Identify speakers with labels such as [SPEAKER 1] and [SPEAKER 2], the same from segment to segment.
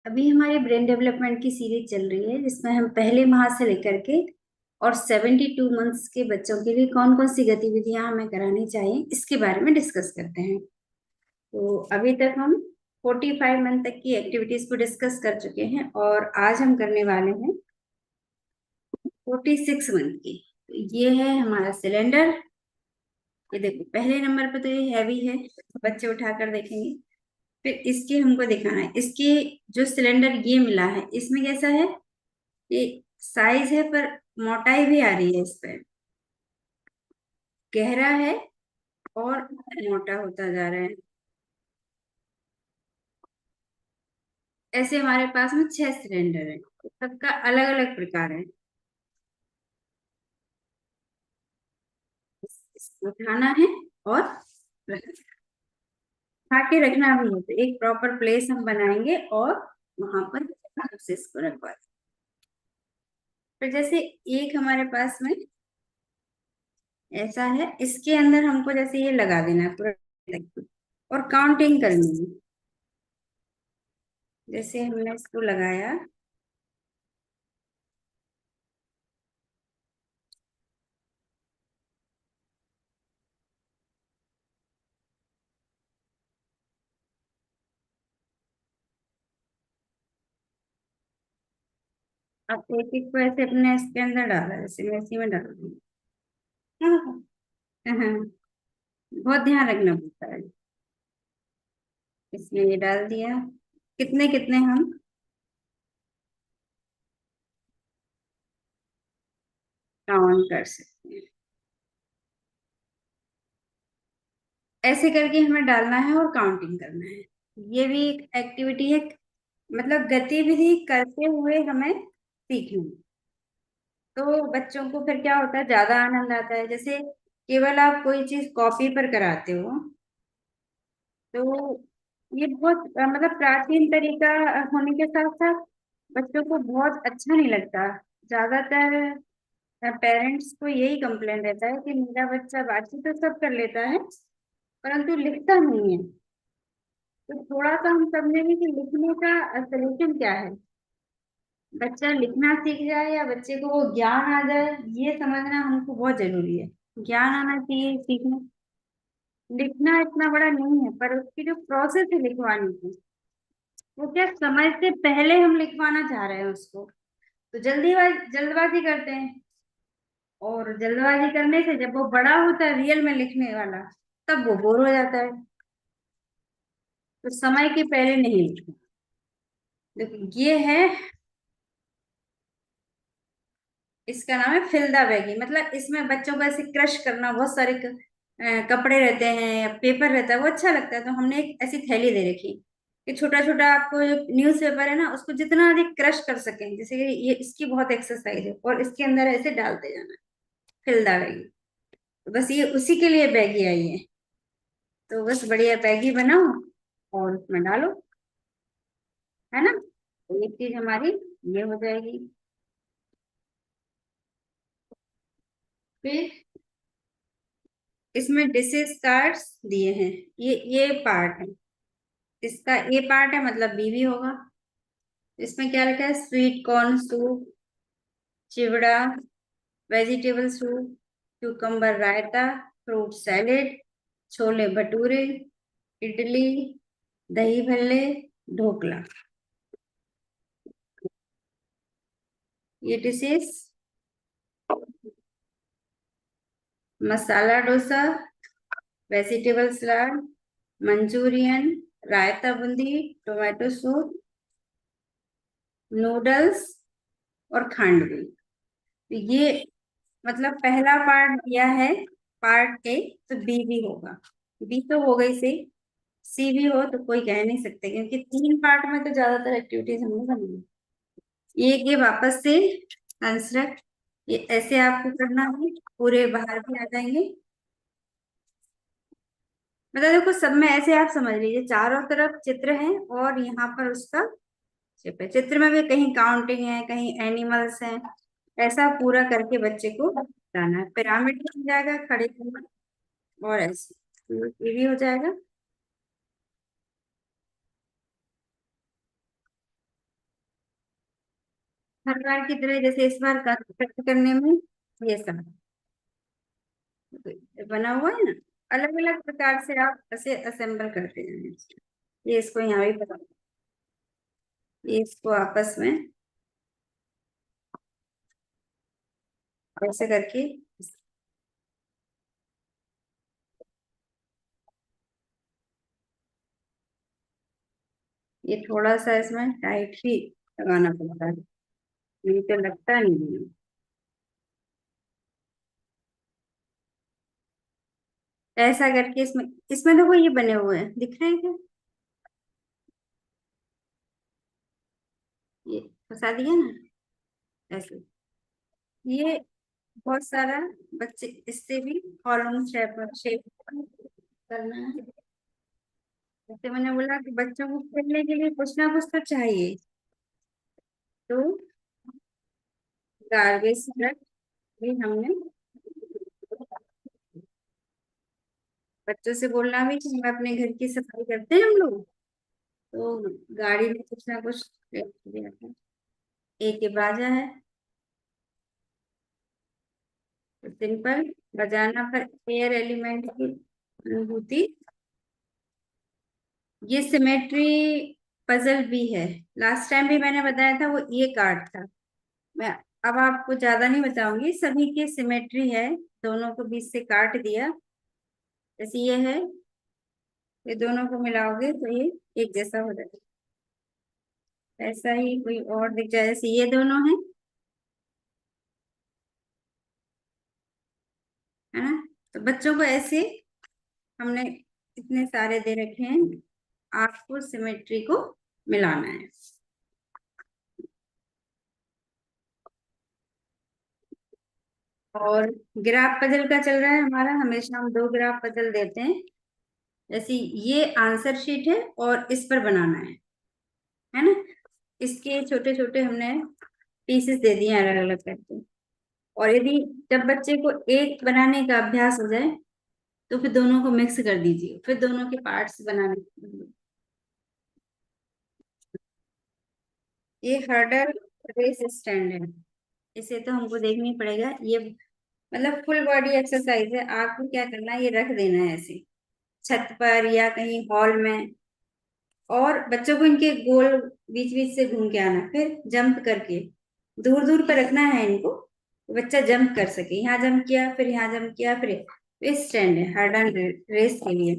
[SPEAKER 1] अभी हमारी brain development की सीरीज चल रही है जिसमें हम पहले माह से लेकर के और 72 मंथ्स के बच्चों के लिए कौन कौन सी गतिविधियां हमें करानी चाहिए इसके बारे में डिस्कस करते हैं। तो अभी तक हम 45 मंथ तक की एक्टिविटीज को डिस्कस कर चुके हैं और आज हम करने वाले हैं 46 मंथ की। तो ये है हमारा सिलेंडर। ये देखो पहले नंबर पे तो ये हैवी है, तो बच्चे उठाकर देखेंगे। फिर इसके हमको दिखाना है, इसके जो सिलेंडर ये मिला है इसमें कैसा है, ये साइज है पर मोटाई भी आ रही है, इस पर गहरा है और मोटा होता जा रहा है। ऐसे हमारे पास में 6 सिलेंडर है, सबका अलग अलग प्रकार है। इसको उठाना है और उठा के रखना भी है, तो एक प्रॉपर प्लेस हम बनाएंगे और वहां पर उसे इसको रखवा देंगे। फिर जैसे एक हमारे पास में ऐसा है, इसके अंदर हमको जैसे ये लगा देना है पूरा और काउंटिंग करनी है। जैसे हमने इसको लगाया, अब एक एक को ऐसे अपने इसके अंदर डाला, जैसे मैं इसी में डाल दूंगी। हाँ हाँ हाँ, बहुत ध्यान रखना पड़ता है। इसमें ये डाल दिया, कितने कितने हम काउंट कर सकते हैं। ऐसे करके हमें डालना है और काउंटिंग करना है। ये भी एक एक्टिविटी है, मतलब गतिविधि करते हुए हमें सीखना है। तो बच्चों को फिर क्या होता है, ज्यादा आनंद आता है। जैसे केवल आप कोई चीज कॉपी पर कराते हो तो ये बहुत मतलब प्राचीन तरीका होने के साथ साथ बच्चों को बहुत अच्छा नहीं लगता। ज्यादातर पेरेंट्स को यही कंप्लेन रहता है कि मेरा बच्चा बाकी तो सब कर लेता है परंतु लिखता नहीं है। तो थोड़ा सा हम समझेंगे कि लिखने का सोल्यूशन क्या है। बच्चा लिखना सीख जाए या बच्चे को वो ज्ञान आ जाए, ये समझना हमको बहुत जरूरी है। ज्ञान आना चाहिए सीखना। लिखना इतना बड़ा नहीं है, पर उसकी जो प्रोसेस है लिखवाने की, वो क्या समय से पहले हम लिखवाना चाह रहे हैं उसको, तो जल्दबाजी करते हैं। और जल्दबाजी करने से जब वो बड़ा होता है रियल में लिखने वाला, तब वो बोर हो जाता है। तो समय के पहले नहीं लिखना। देखो ये है, इसका नाम है फिल्दा बैगी। मतलब इसमें बच्चों को ऐसे क्रश करना, बहुत सारे कपड़े रहते हैं या पेपर रहता है, वो अच्छा लगता है। तो हमने एक ऐसी थैली दे रखी कि छोटा छोटा आपको जो न्यूज पेपर है ना उसको जितना अधिक क्रश कर सकें, जैसे कि ये इसकी बहुत एक्सरसाइज है और इसके अंदर ऐसे डालते जाना है, फिल्दा बैगी। तो बस ये उसी के लिए बैगी आई है। तो बस बढ़िया बैगी बनाओ और उसमें डालो, है ना। तो एक चीज हमारी ये हो जाएगी। फिर इसमें डिशेस कार्ड्स दिए हैं, ये पार्ट है। इसका ए पार्ट है मतलब बी भी होगा। इसमें क्या लिखा है, स्वीट कॉर्न सूप, चिवड़ा, वेजिटेबल सूप, क्यूकम्बर रायता, फ्रूट सैलेड, छोले भटूरे, इडली, दही भल्ले, ढोकला। ये डिशेस, मसाला डोसा, वेजिटेबल सलाद, मंचूरियन, रायता बूंदी, टोमेटो सूप, नूडल्स और खांडवी। तो ये मतलब पहला पार्ट दिया है, पार्ट ए। तो बी भी होगा, बी तो हो गई सही। सी भी हो तो कोई कह नहीं सकते, क्योंकि 3 पार्ट में तो ज्यादातर एक्टिविटीज हमने करनी है। ये वापस से कंस्ट्रक्ट, ये ऐसे आपको करना है, पूरे बाहर भी आ जाएंगे। मतलब देखो सब में ऐसे आप समझ लीजिए, चारों तरफ चित्र है और यहाँ पर उसका चित्र है। चित्र में भी कहीं काउंटिंग है, कहीं एनिमल्स हैं। ऐसा पूरा करके बच्चे को बताना है। पिरामिड बन जाएगा खड़े होकर, और ऐसे तो ये भी हो जाएगा। हर बार की तरह जैसे इस बार कट करने में ये सब बना हुआ है ना, अलग अलग प्रकार से आप ऐसे असेंबल करते हैं। ये इसको यहाँ भी बता, ये इसको आपस में ऐसे करके, ये थोड़ा सा इसमें टाइट ही लगाना पड़ता है, नहीं तो लगता नहीं है। ऐसा करके इसमें, इसमें देखो ये बने हुए हैं, दिख रहे हैं क्या? ये फंसा दिया ना ऐसे। ये बहुत सारा बच्चे इससे भी कॉलम शेप शेप करना है। जैसे मैंने बोला कि बच्चों को खेलने के लिए कुछ ना कुछ तो चाहिए, तो गार्बेज ट्रक भी हमने बच्चों से बोलना भी कि हम अपने घर की सफाई करते हैं हम लोग, तो गाड़ी में कुछ ना कुछ लेके आते हैं। एक ये बाजा है, सिंपल बजाना पर एयर एलिमेंट की अनुभूति। ये सिमेट्री पजल भी है, लास्ट टाइम भी मैंने बताया था वो ये कार्ड था। मैं अब आपको ज्यादा नहीं बताऊंगी, सभी की सिमेट्री है, दोनों को बीच से काट दिया। जैसे ये है, ये दोनों को मिलाओगे तो ये एक जैसा हो जाएगा। ऐसा ही कोई और दिख जाए, जैसे ये दोनों हैं, है ना। तो बच्चों को ऐसे हमने इतने सारे दे रखे हैं, आपको सिमेट्री को मिलाना है। और ग्राफ पजल का चल रहा है हमारा, हमेशा हम दो ग्राफ पजल देते हैं। जैसे ये आंसर शीट है और इस पर बनाना है ना। इसके छोटे छोटे हमने पीसेस दे दिए अलग अलग करके। और यदि जब बच्चे को एक बनाने का अभ्यास हो जाए तो फिर दोनों को मिक्स कर दीजिए, फिर दोनों के पार्ट्स बनाने। ये हर्डल रेस स्टैंड है, इसे तो हमको देखना ही पड़ेगा। ये मतलब फुल बॉडी एक्सरसाइज है, आपको क्या करना है, ये रख देना है ऐसे छत पर या कहीं हॉल में, और बच्चों को इनके गोल बीच बीच से घूम के आना, फिर जंप करके दूर दूर पर रखना है इनको, तो बच्चा जंप कर सके। यहाँ जंप किया, फिर यहाँ जंप किया, फिर ये स्टैंड है हर्डल रेस के लिए।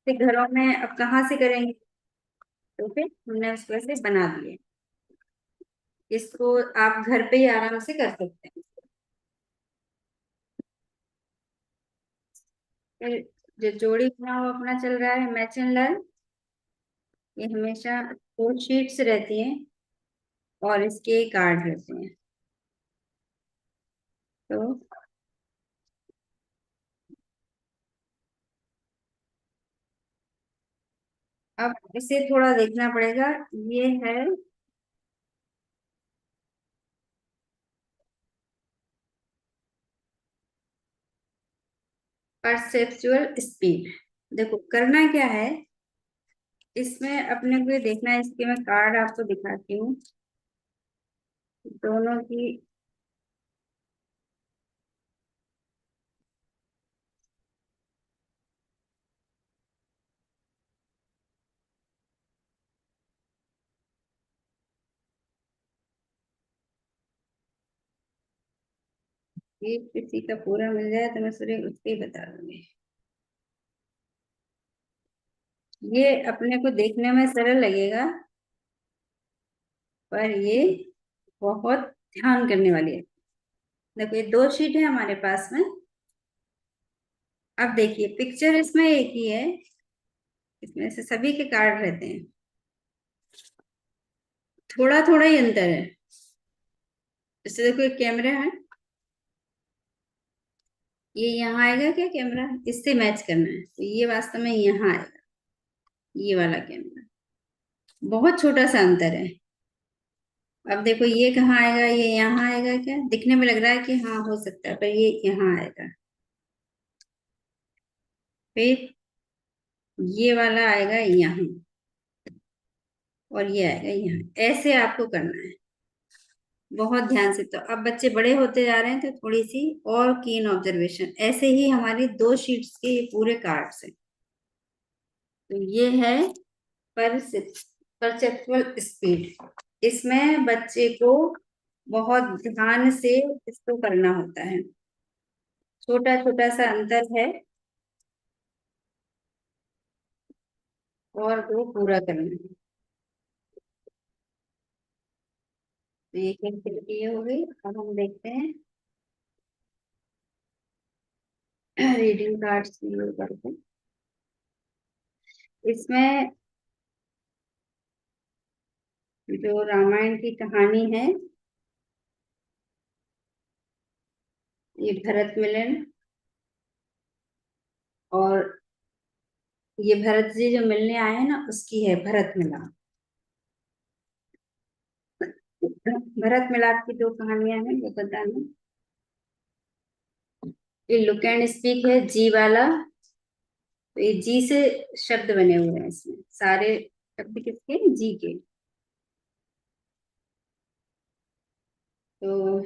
[SPEAKER 1] फिर घरों में अब कहाँ से करेंगे, तो फिर हमने उसको ऐसे बना दिए। इसको आप घर पे ही आराम से कर सकते हैं। फिर जो जोड़ी चुनाव अपना चल रहा है मैच एंड लर्न, ये हमेशा दो शीट्स रहती हैं और इसके कार्ड रहते हैं। तो अब इसे थोड़ा देखना पड़ेगा। ये है परसेप्चुअल स्पीड। देखो करना क्या है, इसमें अपने को ये देखना है, इसके मैं कार्ड आपको दिखाती हूँ दोनों की। ये किसी का पूरा मिल जाए तो मैं सिर्फ उसके ही बता दूंगी। ये अपने को देखने में सरल लगेगा, पर ये बहुत ध्यान करने वाली है। देखो ये दो शीट है हमारे पास में। अब देखिए पिक्चर इसमें एक ही है, इसमें से सभी के कार्ड रहते हैं, थोड़ा थोड़ा ही अंतर है। जैसे देखो एक कैमरा है, ये यहाँ आएगा क्या कैमरा, इससे मैच करना है, तो ये वास्तव में यहाँ आएगा, ये वाला कैमरा। बहुत छोटा सा अंतर है। अब देखो ये कहाँ आएगा, ये यहाँ आएगा क्या, दिखने में लग रहा है कि हाँ हो सकता है, पर ये यहाँ आएगा। फिर ये वाला आएगा यहाँ, और ये आएगा यहाँ, ऐसे आपको करना है। बहुत ध्यान से। तो अब बच्चे बड़े होते जा रहे हैं तो थोड़ी सी और कीन ऑब्जर्वेशन। ऐसे ही हमारी 2 शीट्स के ये पूरे कार्ड्स हैं। तो ये है परसेप्चुअल स्पीड। इसमें बच्चे को बहुत ध्यान से इसको करना होता है। छोटा छोटा सा अंतर है और वो पूरा करना है। तो ये एक्टिविटी हो गई। अब हम देखते हैं रीडिंग कार्ड्स करके। इसमें जो रामायण की कहानी है, ये भरत मिलन, और ये भरत जी जो मिलने आए हैं ना, उसकी है भरत मिलाप। भरत मिलाप की 2 कहानियां हैं, वो बताना। ये लुक एंड स्पीक है, जी वाला। तो ये जी से शब्द बने हुए हैं, इसमें सारे शब्द किसके, जी के। तो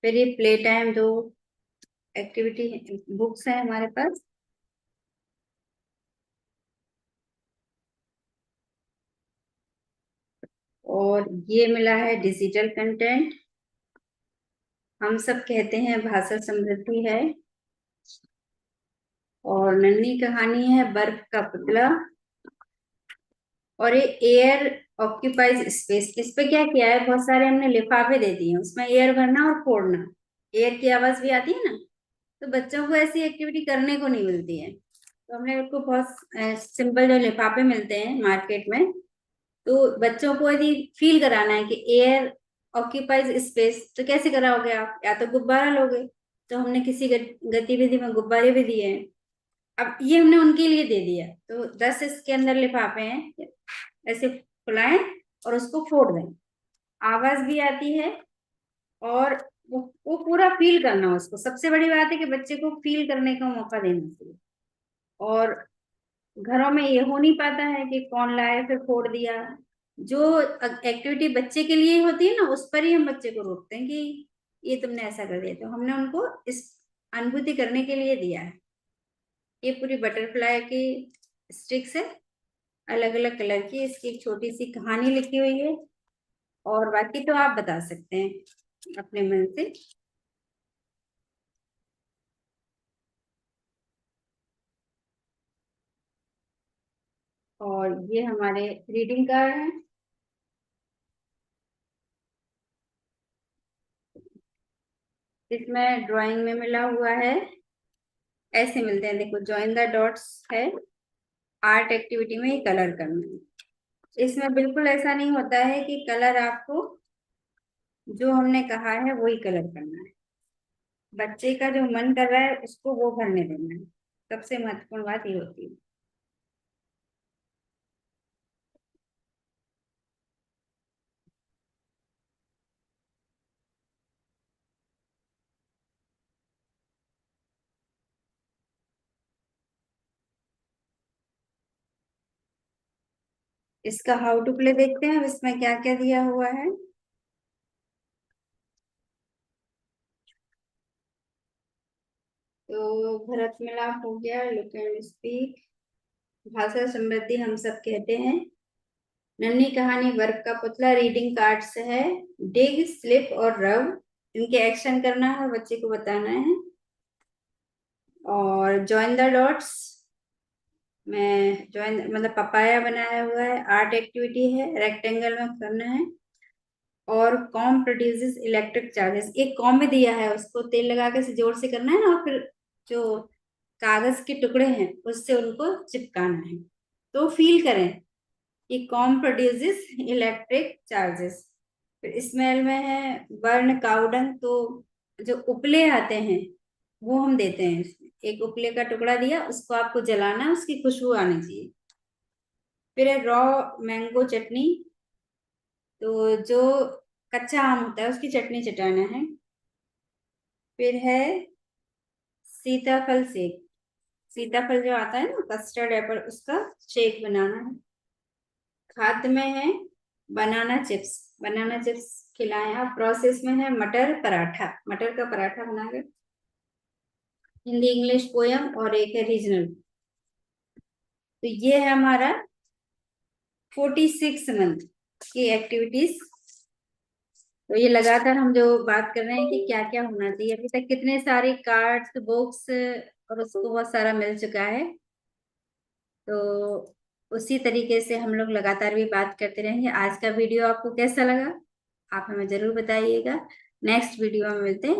[SPEAKER 1] फिर ये प्ले टाइम, 2 एक्टिविटी बुक्स है हमारे पास। और ये मिला है डिजिटल कंटेंट। हम सब कहते हैं भाषा समृद्धि है। और नन्ही कहानी है बर्फ का पुतला। और ये एयर ऑक्यूपाइज स्पेस। इस पे क्या किया है, बहुत सारे हमने लिफाफे दे दिए हैं, उसमें एयर भरना और फोड़ना। एयर की आवाज भी आती है ना, तो बच्चों को ऐसी एक्टिविटी करने को नहीं मिलती है। तो हमने उनको बहुत सिंपल जो लिफाफे मिलते हैं मार्केट में, तो बच्चों को यदि फील कराना है कि एयर ऑक्यूपाइज स्पेस, तो कैसे कराओगे आप, या तो गुब्बारा लोगे। तो हमने किसी गतिविधि में गुब्बारे भी दिए हैं। अब ये हमने उनके लिए दे दिया। तो 10 इसके अंदर लिफाफे हैं, ऐसे फुलाएं और उसको फोड़ दें। आवाज भी आती है, और वो पूरा फील करना। उसको सबसे बड़ी बात है कि बच्चे को फील करने का मौका देना चाहिए। और घरों में ये हो नहीं पाता है कि कौन लाए फिर फोड़ दिया। जो एक्टिविटी बच्चे के लिए होती है ना, उस पर ही हम बच्चे को रोकते हैं कि ये तुमने ऐसा कर दिया। तो हमने उनको इस अनुभूति करने के लिए दिया है। ये पूरी बटरफ्लाई की स्टिक्स है, अलग अलग कलर की। इसकी एक छोटी सी कहानी लिखी हुई है। और बाकी तो आप बता सकते हैं अपने मन से। और ये हमारे रीडिंग कार्ड हैं। इसमें ड्राइंग में मिला हुआ है, ऐसे मिलते हैं, देखो जॉइन द डॉट्स है। आर्ट एक्टिविटी में ये कलर करना है। इसमें बिल्कुल ऐसा नहीं होता है कि कलर आपको जो हमने कहा है वही कलर करना है। बच्चे का जो मन कर रहा है उसको वो भरने देना है। सबसे महत्वपूर्ण बात ये होती है। इसका हाउ टू प्ले देखते हैं, अब इसमें क्या क्या दिया हुआ है। तो भरत मिलाप हो गया, लुक एंड स्पीक, भाषा समृद्धि हम सब कहते हैं, नन्ही कहानी बर्फ का पुतला, रीडिंग कार्ड्स है, डिग स्लिप और रब। इनके एक्शन करना है और बच्चे को बताना है। और जॉइन द डॉट्स में जॉइन मतलब पपाया बनाया हुआ है, आर्ट एक्टिविटी है, रेक्टेंगल में करना है। और कॉम प्रोड्यूसेस इलेक्ट्रिक चार्जेस, एक कॉम में दिया है, उसको तेल लगा के से जोर से करना है ना, और फिर जो कागज के टुकड़े हैं उससे उनको चिपकाना है। तो फील करें कि कॉम प्रोड्यूसेस इलेक्ट्रिक चार्जेस। फिर स्मेल में है बर्न काउडंग। तो जो उपले आते हैं वो हम देते हैं इसमें। एक उपले का टुकड़ा दिया, उसको आपको जलाना है, उसकी खुशबू आनी चाहिए। फिर है रॉ मैंगो चटनी। तो जो कच्चा आम होता है उसकी चटनी चटाना है। फिर है सीताफल शेक। सीताफल जो आता है ना, कस्टर्ड एप्पल, उसका शेक बनाना है। खाद्य में है बनाना चिप्स। बनाना चिप्स खिलाएं। अब प्रोसेस में है मटर पराठा, मटर का पराठा बना के, हिंदी इंग्लिश पोयम और एक है रीजनल। तो ये है हमारा 46 मंथ की एक्टिविटीज। तो ये लगातार हम जो बात कर रहे हैं कि क्या क्या होना चाहिए, अभी तक कितने सारे कार्ड्स बुक्स और उसको बहुत सारा मिल चुका है। तो उसी तरीके से हम लोग लगातार भी बात करते रहेंगे। आज का वीडियो आपको कैसा लगा, आप हमें जरूर बताइएगा। नेक्स्ट वीडियो में मिलते हैं।